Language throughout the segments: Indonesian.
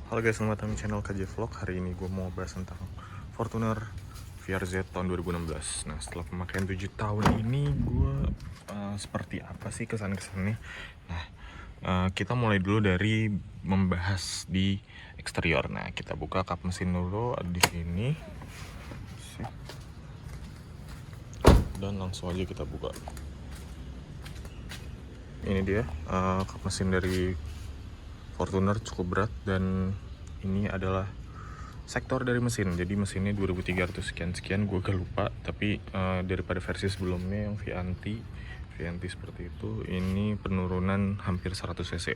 Halo guys, selamat datang di channel KJ Vlog. Hari ini gue mau bahas tentang Fortuner VRZ tahun 2016. Nah, setelah pemakaian 7 tahun ini, gue seperti apa sih kesan-kesannya? Nah, kita mulai dulu dari membahas di eksterior. Nah, kita buka kap mesin dulu di sini. Dan langsung aja kita buka. Ini dia kap mesin dari Fortuner, cukup berat, dan ini adalah sektor dari mesin. Jadi mesinnya 2300 sekian gue gak lupa, tapi daripada versi sebelumnya yang Vianti seperti itu, ini penurunan hampir 100 cc,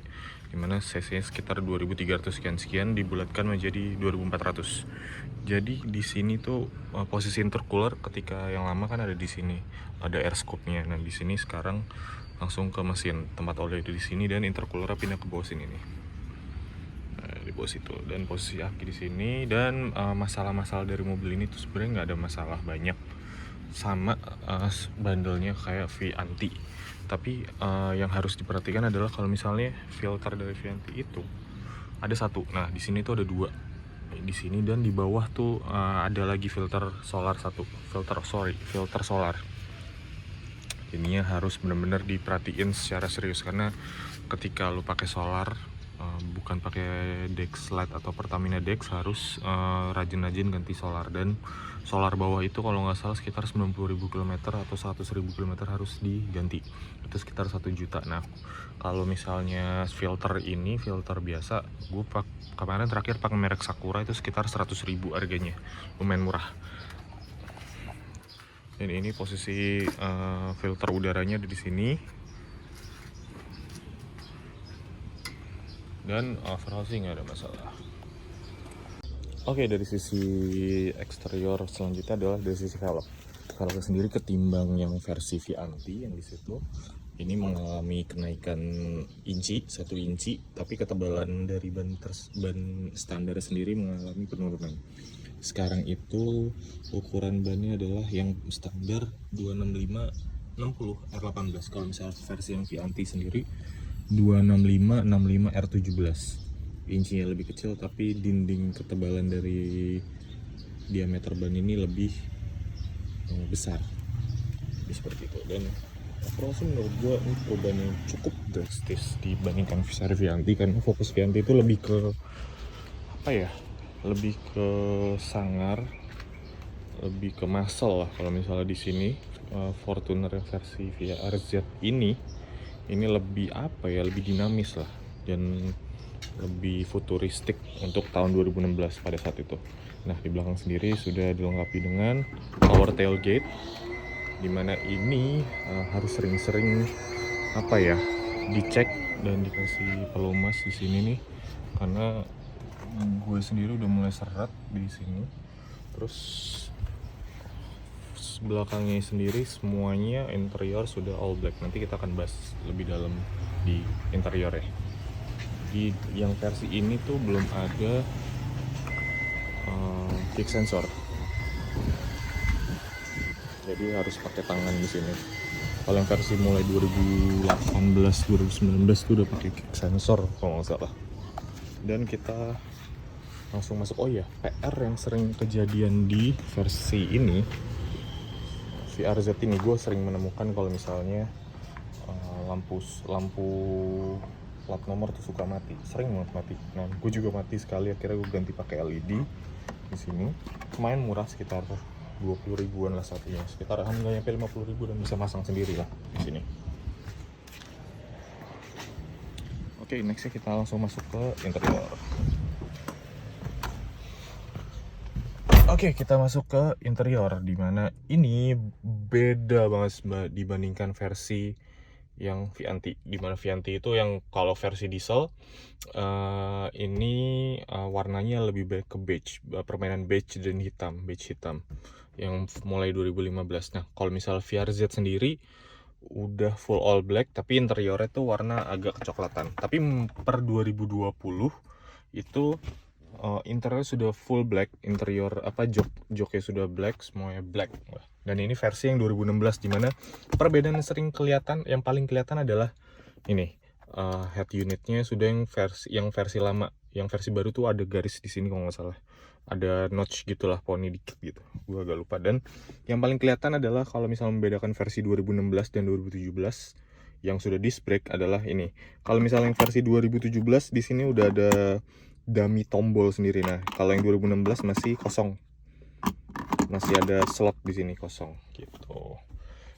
dimana cc nya sekitar 2300 sekian dibulatkan menjadi 2400. Jadi di sini tuh posisi intercooler ketika yang lama kan ada di sini, ada air scoop nya. Nah, di sini sekarang langsung ke mesin, tempat oli itu di sini, dan intercooler pindah ke bawah sini nih, di bawah situ, dan posisi aki di sini. Dan masalah-masalah dari mobil ini tuh sebenarnya nggak ada masalah banyak, sama bandelnya kayak Vianti. Tapi yang harus diperhatikan adalah kalau misalnya filter dari Vianti itu ada satu, nah di sini tuh ada dua di sini, dan di bawah tuh ada lagi filter solar satu, filter solar. Ininya harus benar-benar diperhatiin secara serius, karena ketika lu pakai solar, bukan pakai Dex Lite atau Pertamina Dex, harus rajin-rajin ganti solar. Dan solar bawah itu kalau nggak salah sekitar 90.000 km atau 100.000 km harus diganti, itu sekitar 1 juta. Nah, kalau misalnya filter ini filter biasa, gue kemarin terakhir pakai merek Sakura itu sekitar 100.000 harganya, lumayan murah. Dan ini posisi filter udaranya ada di sini. Dan overall sih nggak ada masalah. Oke, dari sisi eksterior selanjutnya adalah dari sisi velg. Velgnya sendiri ketimbang yang versi Vianti yang di situ, ini mengalami kenaikan inci, 1 inci, tapi ketebalan dari ban standar sendiri mengalami penurunan. Sekarang itu ukuran bannya adalah yang standar 265/60 R18. Kalau misalnya versi yang Vianti sendiri 265/65 R17. Incinya lebih kecil, tapi dinding ketebalan dari diameter ban ini lebih besar. Jadi seperti itu. Dan overall sih menurut gue ini perubahan yang cukup drastis dibandingkan seri Vianti, karena fokus Vianti itu lebih ke apa ya, lebih ke sangar, lebih ke muscle lah. Kalau misalnya di sini Fortuner versi VRZ ini lebih apa ya, lebih dinamis lah, dan lebih futuristik untuk tahun 2016 pada saat itu. Nah, di belakang sendiri sudah dilengkapi dengan power tailgate, dimana ini harus sering-sering apa ya, dicek dan dikasih pelumas di sini nih, karena gue sendiri udah mulai seret di sini. Terus belakangnya sendiri semuanya interior sudah all black. Nanti kita akan bahas lebih dalam di interior ya. Di yang versi ini tuh belum ada kick sensor, jadi harus pakai tangan di sini. Kalau yang versi mulai 2018 2019 tuh udah pakai kick sensor kalau nggak salah. Dan kita langsung masuk. Oh ya, PR yang sering kejadian di versi ini VRZ ini, gue sering menemukan kalau misalnya lampu plat nomor tuh suka mati, sering banget mati. Nah, gue juga mati sekali, akhirnya gue ganti pakai LED di sini. Lumayan murah, sekitar 20 ribuan lah satunya, sekitar nggak nyampe 50 ribu, dan bisa masang sendiri lah di sini. Oke, nextnya kita langsung masuk ke interior. Oke, kita masuk ke interior, dimana ini beda banget dibandingkan versi yang Vianti. Dimana Vianti itu yang kalau versi diesel ini warnanya lebih baik ke beige, permainan beige dan beige hitam yang mulai 2015. Nah, kalau misal VRZ sendiri udah full all black, tapi interiornya tuh warna agak kecoklatan. Tapi per 2020 itu interior sudah full black, interior joknya sudah black, semuanya black. Dan ini versi yang 2016, dimana perbedaan yang paling kelihatan adalah ini, head unitnya sudah yang versi lama yang versi baru tuh ada garis di sini kalau nggak salah, ada notch gitulah, poni dikit gitu, gue agak lupa. Dan yang paling kelihatan adalah kalau misalnya membedakan versi 2016 dan 2017 yang sudah disc brake adalah ini. Kalau misalnya yang versi 2017 di sini udah ada dummy tombol sendiri. Nah kalau yang 2016 masih kosong, masih ada slot di sini kosong gitu.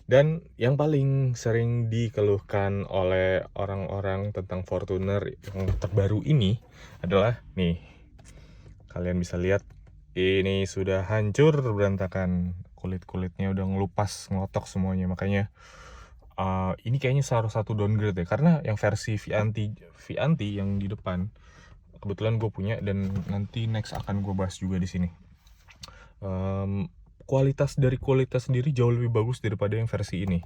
Dan yang paling sering dikeluhkan oleh orang-orang tentang Fortuner yang terbaru ini adalah nih, kalian bisa lihat ini sudah hancur berantakan, kulit-kulitnya udah ngelupas, ngelotok semuanya. Makanya ini kayaknya salah satu downgrade ya, karena yang versi Vianti yang di depan kebetulan gue punya dan nanti next akan gue bahas juga di sini. Kualitas sendiri jauh lebih bagus daripada yang versi ini.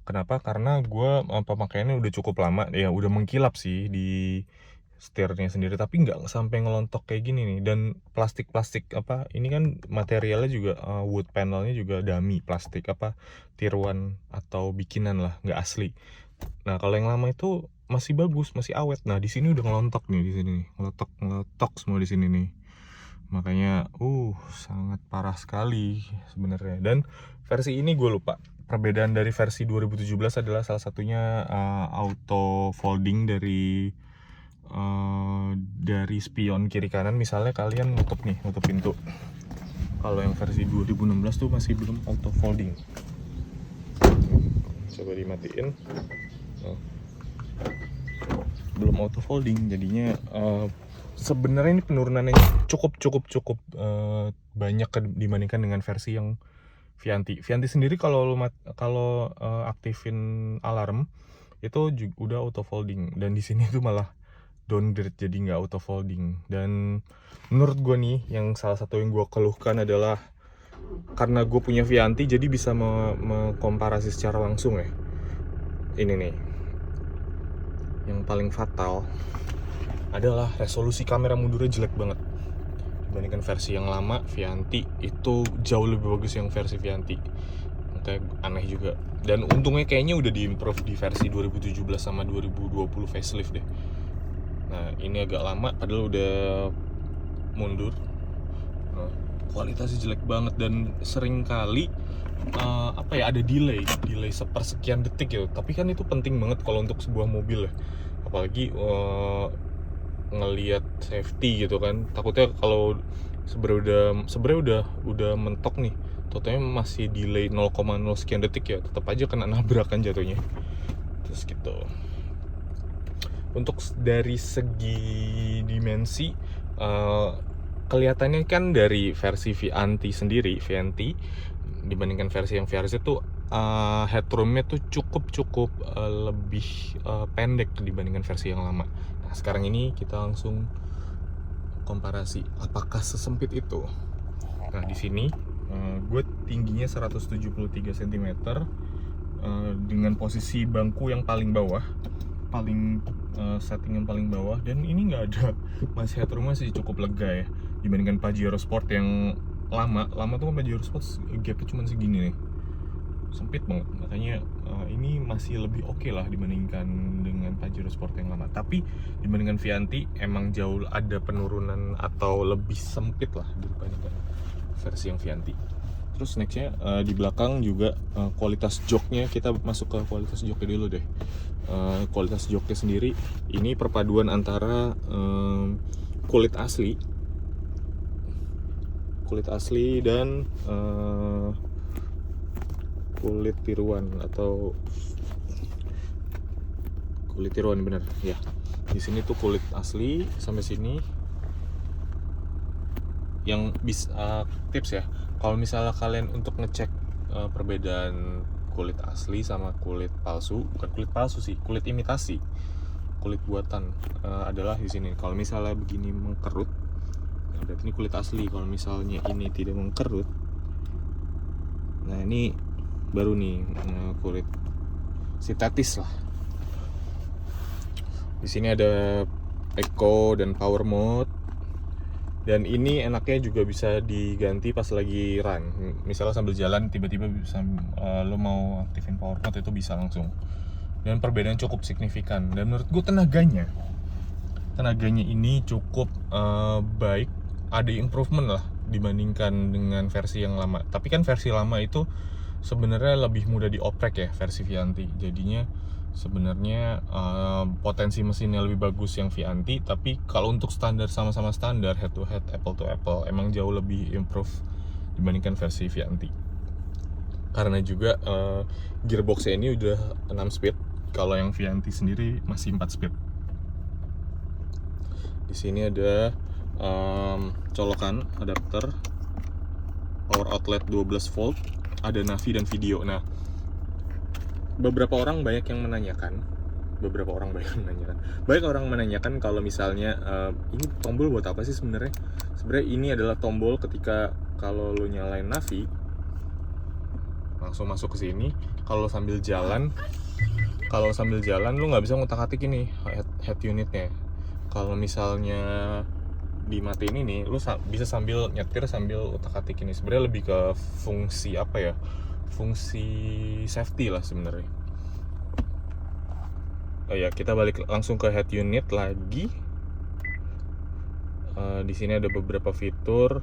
Kenapa? Karena gue pemakaiannya udah cukup lama ya, udah mengkilap sih di setirnya sendiri, tapi nggak sampai ngelontok kayak gini nih. Dan plastik apa ini kan materialnya juga wood panelnya juga dummy plastik, apa tiruan atau bikinan lah, nggak asli. Nah kalau yang lama itu masih bagus, masih awet. Nah di sini udah ngelontok nih, di sini ngelotok semua di sini nih. Makanya sangat parah sekali sebenarnya. Dan versi ini gue lupa, perbedaan dari versi 2017 adalah salah satunya auto folding dari spion kiri kanan. Misalnya kalian nutup pintu, kalau yang versi 2016 tuh masih belum auto folding. Coba dimatiin, belum auto folding, jadinya sebenarnya ini penurunannya cukup banyak dibandingkan dengan versi yang Vianti sendiri. Kalau aktifin alarm itu udah auto folding, dan di sini tuh malah downgrade jadi nggak auto folding. Dan menurut gue nih, yang salah satu yang gue keluhkan adalah karena gue punya Vianti jadi bisa mengkomparasi secara langsung ya. Ini nih yang paling fatal adalah resolusi kamera mundurnya jelek banget dibandingkan versi yang lama. Vianti itu jauh lebih bagus yang versi Vianti, kayak aneh juga. Dan untungnya kayaknya udah diimprove di versi 2017 sama 2020 facelift deh. Nah ini agak lama padahal udah mundur. Nah, kualitasnya jelek banget dan sering kali ada delay sepersekian detik gitu. Tapi kan itu penting banget kalau untuk sebuah mobil ya, apalagi ngelihat safety gitu kan. Takutnya kalau sebenarnya udah mentok nih, totalnya masih delay 0,0 sekian detik ya, tetap aja kena nabrakan jatuhnya. Terus gitu. Untuk dari segi dimensi, kelihatannya kan dari versi Vianti dibandingkan versi yang VRZ tuh headroomnya tuh cukup lebih pendek dibandingkan versi yang lama. Nah sekarang ini kita langsung komparasi apakah sesempit itu. Nah di sini gue tingginya 173 cm dengan posisi bangku yang paling bawah, setting yang paling bawah, dan ini nggak ada, masih headroom masih cukup lega ya dibandingkan Pajero Sport yang lama tuh kan. Pajero Sport gapnya cuma segini nih, sempit banget. Makanya ini masih lebih oke lah dibandingkan dengan Pajero Sport yang lama. Tapi dibandingkan Vianti emang jauh ada penurunan atau lebih sempit lah dibandingkan versi yang Vianti. Terus nextnya di belakang juga kualitas joknya, kita masuk ke kualitas joknya dulu deh. Kualitas joknya sendiri ini perpaduan antara kulit asli dan kulit tiruan atau kulit tiruan, bener ya. Di sini tuh kulit asli sampai sini. Yang bisa tips ya, kalau misalnya kalian untuk ngecek perbedaan kulit asli sama kulit palsu, bukan kulit palsu sih, kulit imitasi, kulit buatan, adalah di sini. Kalau misalnya begini mengkerut, nah berarti ini kulit asli. Kalau misalnya ini tidak mengkerut, nah ini baru nih kulit sintetis lah. Di sini ada eco dan power mode. Dan ini enaknya juga bisa diganti pas lagi run. Misalnya sambil jalan tiba-tiba bisa lo mau aktifin power mode, itu bisa langsung. Dan perbedaan cukup signifikan. Dan menurut gue tenaganya tenaganya ini cukup baik, ada improvement lah dibandingkan dengan versi yang lama. Tapi kan versi lama itu sebenarnya lebih mudah dioprek ya, versi Vianti. Jadinya sebenarnya potensi mesinnya lebih bagus yang Vianti, tapi kalau untuk standar, sama-sama standar, head to head, apple to apple, emang jauh lebih improve dibandingkan versi Vianti. Karena juga gearboxnya ini udah 6 speed, kalau yang Vianti sendiri masih 4 speed. Di sini ada colokan adapter power outlet 12 volt, ada navi dan video. Nah, beberapa orang banyak yang menanyakan, banyak orang menanyakan kalau misalnya ini tombol buat apa sih sebenarnya? Sebenarnya ini adalah tombol ketika kalau lo nyalain navi, langsung masuk ke sini. Kalau sambil jalan lo nggak bisa ngutak-atik ini head unitnya. Kalau misalnya dimatiin ini, lu bisa sambil nyetir sambil utak-atik ini. Sebenarnya lebih ke fungsi apa ya? Fungsi safety lah sebenarnya. Oh ya, kita balik langsung ke head unit lagi. Di sini ada beberapa fitur.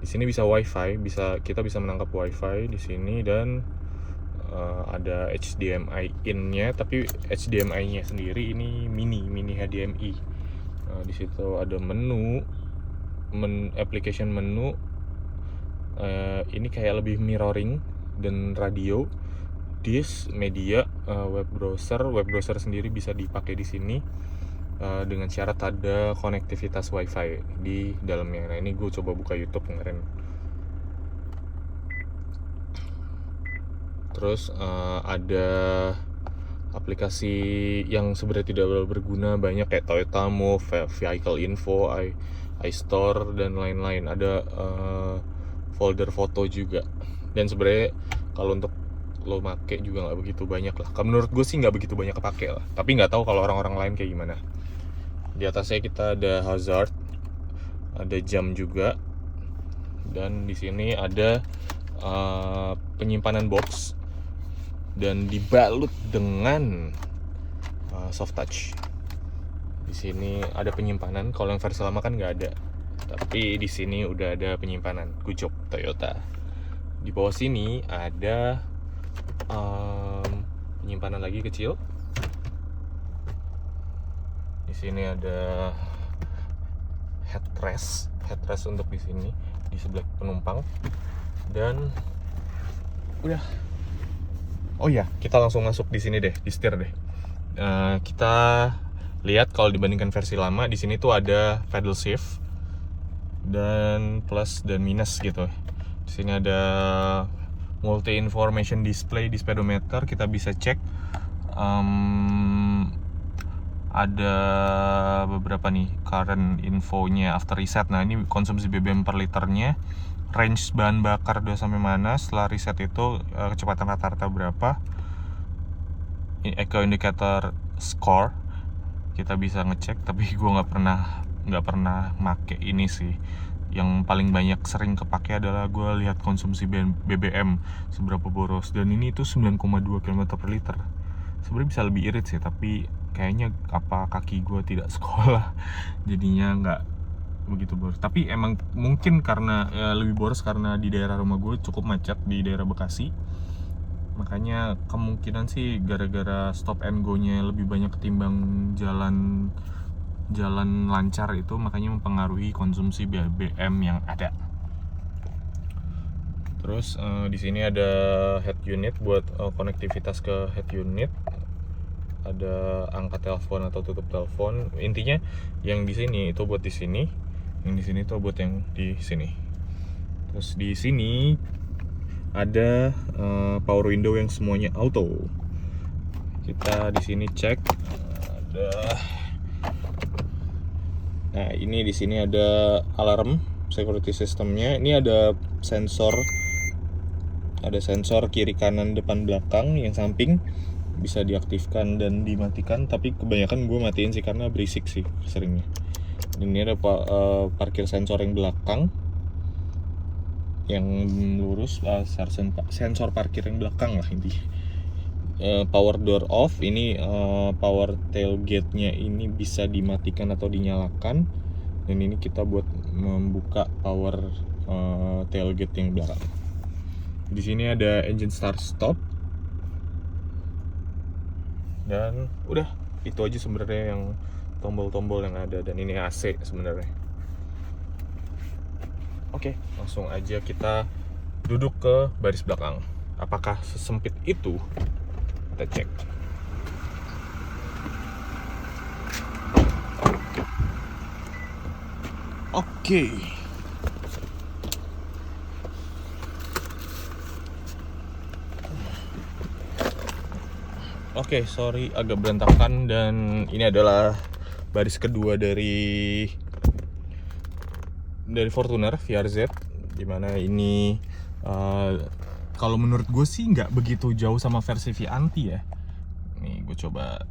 Di sini bisa WiFi, kita bisa menangkap WiFi di sini, dan ada HDMI in-nya, tapi HDMI-nya sendiri ini mini HDMI. Di situ ada application menu. Ini kayak lebih mirroring dan radio, disk, media, web browser sendiri bisa dipakai di sini dengan syarat ada konektivitas WiFi di dalamnya. Nah, ini gue coba buka YouTube kemarin. Terus ada aplikasi yang sebenarnya tidak berguna banyak, kayak Toyota Move, Vehicle Info, iStore, dan lain-lain. Ada folder foto juga. Dan sebenarnya kalau untuk lo make juga nggak begitu banyak lah. Menurut gue sih nggak begitu banyak kepake lah. Tapi nggak tahu kalau orang-orang lain kayak gimana. Di atasnya kita ada hazard, ada jam juga, dan di sini ada penyimpanan box dan dibalut dengan soft touch. Di sini ada penyimpanan. Kalau yang versi lama kan nggak ada, tapi di sini udah ada penyimpanan. Good job Toyota. Di bawah sini ada penyimpanan lagi kecil. Di sini ada headrest untuk di sini di sebelah penumpang, dan udah. Oh ya, kita langsung masuk di sini deh, di setir deh. Kita lihat kalau dibandingkan versi lama, di sini tuh ada pedal shift dan plus dan minus gitu. Di sini ada multi information display di speedometer, kita bisa cek. Ada beberapa nih current infonya after reset. Nah, ini konsumsi BBM per liternya, range bahan bakar udah sampai mana setelah reset itu, kecepatan rata-rata berapa. Ini eco indicator score, kita bisa ngecek, tapi gue nggak pernah make ini sih. Yang paling banyak sering kepake adalah gue lihat konsumsi BBM seberapa boros, dan ini tuh 9,2 km per liter. Sebenarnya bisa lebih irit sih, tapi kayaknya apa kaki gue tidak sekolah jadinya nggak begitu boros. Tapi emang mungkin karena lebih boros karena di daerah rumah gue cukup macet, di daerah Bekasi, makanya kemungkinan sih gara-gara stop and go nya lebih banyak ketimbang jalan lancar itu, makanya mempengaruhi konsumsi BBM yang ada. Terus di sini ada head unit buat konektivitas ke head unit. Ada angkat telepon atau tutup telepon. Intinya yang di sini itu buat di sini, yang di sini itu buat yang di sini. Terus di sini ada power window yang semuanya auto. Kita di sini cek ada. Nah, ini di sini ada alarm security systemnya. Ini ada sensor kiri kanan depan belakang, yang samping bisa diaktifkan dan dimatikan, tapi kebanyakan gue matiin sih karena berisik sih seringnya. Ini ada parkir sensor yang belakang, yang lurus, sensor parkir yang belakang lah intinya. power door off. Ini power tailgate-nya ini bisa dimatikan atau dinyalakan, dan ini kita buat membuka power tailgate yang belakang. Di sini ada engine start stop, dan udah itu aja sebenarnya yang tombol-tombol yang ada, dan ini AC sebenarnya. Oke, langsung aja kita duduk ke baris belakang. Apakah sesempit itu? Kita cek. Oke. Oke, sorry agak berantakan, dan ini adalah baris kedua dari Fortuner VRZ, dimana ini kalau menurut gue sih nggak begitu jauh sama versi Vianti ya. Nih gue coba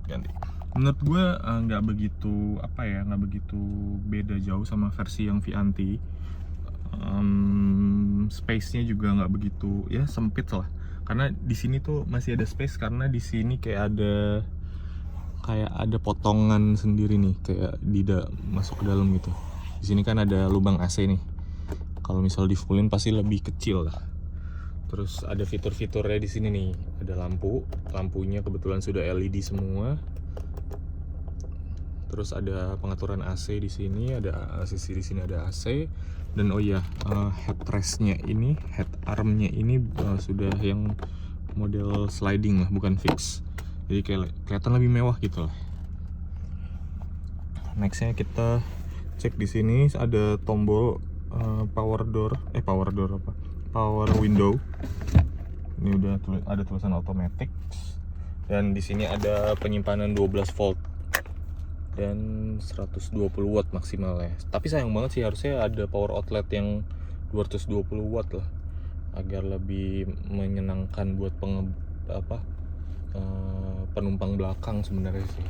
ganti. Menurut gue nggak begitu beda jauh sama versi yang Vianti. Space-nya juga nggak begitu ya, sempit lah. Karena di sini tuh masih ada space, karena di sini kayak ada potongan sendiri nih, kayak masuk ke dalam gitu. Di sini kan ada lubang AC nih. Kalau misal di fullin pasti lebih kecil lah. Terus ada fitur-fiturnya di sini nih. Ada lampunya kebetulan sudah LED semua. Terus ada pengaturan AC di sini, ada sisi di sini ada AC. Dan oh iya, headrestnya ini, head armnya ini sudah yang model sliding lah, bukan fix. Jadi kelihatan lebih mewah gitu lah. Nextnya kita cek di sini ada tombol power window. Ini udah ada tulisan automatic. Dan di sini ada penyimpanan 12 volt dan 120 watt maksimalnya. Tapi sayang banget sih, harusnya ada power outlet yang 220 watt lah, agar lebih menyenangkan buat penumpang belakang sebenarnya sih.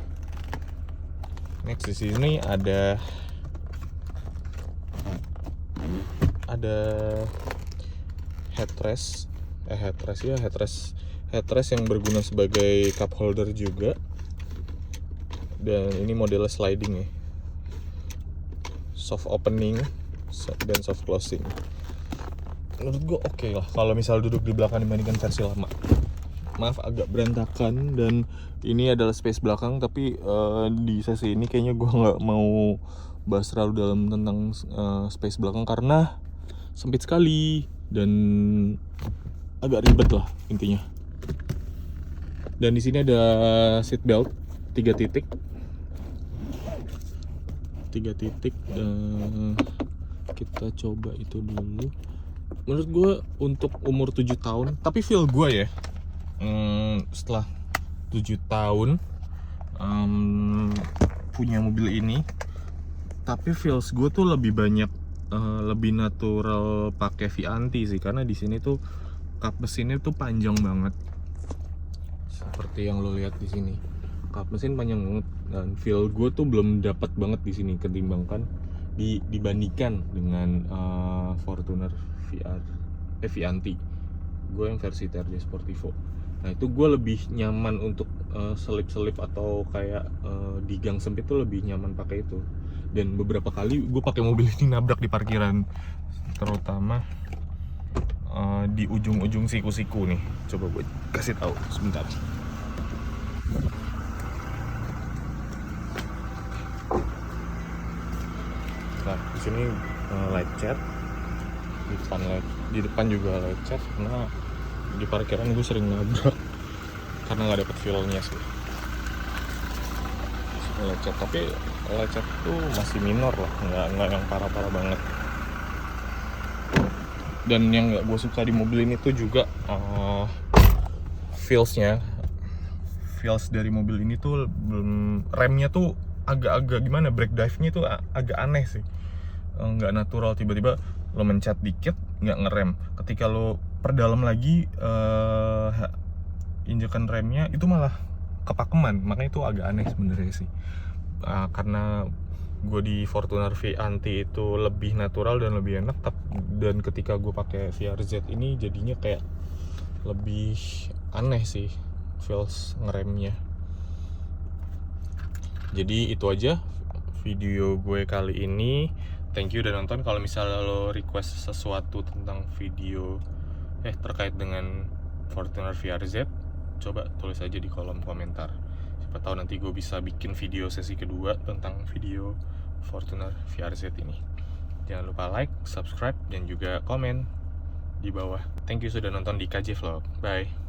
Next di sini ada headrest yang berguna sebagai cup holder juga. Dan ini modelnya sliding ya, soft opening dan soft closing. Menurut gue oke lah kalau misal duduk di belakang dibandingkan versi lama. Maaf agak berantakan, dan ini adalah space belakang, tapi di sesi ini kayaknya gue nggak mau bahas terlalu dalam tentang space belakang karena sempit sekali dan agak ribet lah intinya. Dan di sini ada seat belt 3 titik. Kita coba itu dulu. Menurut gue untuk umur 7 tahun, tapi feel gue ya, setelah 7 tahun punya mobil ini, tapi feels gue tuh lebih banyak lebih natural pakai Vianti sih, karena di sini tuh kap mesinnya tuh panjang banget, seperti yang lo lihat di sini. Kap mesin panjang banget, dan feel gue tuh belum dapat banget di sini dibandingkan dengan Fortuner Vianti. Gue yang versi TRD Sportivo. Nah itu gue lebih nyaman untuk selip-selip atau kayak di gang sempit tuh lebih nyaman pakai itu. Dan beberapa kali gue pakai mobil ini nabrak di parkiran, terutama di ujung-ujung siku-siku nih. Coba gue kasih tahu sebentar. Nah, di sini light chat, di depan juga light chat, karena di parkiran gue sering nabrak karena nggak dapet feel-nya sih. Light chat, tapi light chat tuh masih minor lah, nggak yang parah-parah banget. Dan yang nggak gue suka di mobil ini tuh juga feels dari mobil ini tuh remnya tuh agak-agak gimana, brake dive-nya tuh agak aneh sih, nggak natural. Tiba-tiba lo mencet dikit nggak ngerem, ketika lo perdalam lagi injekan remnya itu malah kepakeman. Makanya itu agak aneh sebenarnya sih, karena gue di Fortuner Vianti itu lebih natural dan lebih enak, dan ketika gue pakai VRZ ini jadinya kayak lebih aneh sih feels ngeremnya. Jadi itu aja video gue kali ini. Thank you udah nonton. Kalau misalnya lo request sesuatu tentang video terkait dengan Fortuner VRZ, coba tulis aja di kolom komentar. Siapa tahu nanti gue bisa bikin video sesi kedua tentang video Fortuner VRZ ini. Jangan lupa like, subscribe, dan juga komen di bawah. Thank you sudah nonton di KJ Vlog. Bye.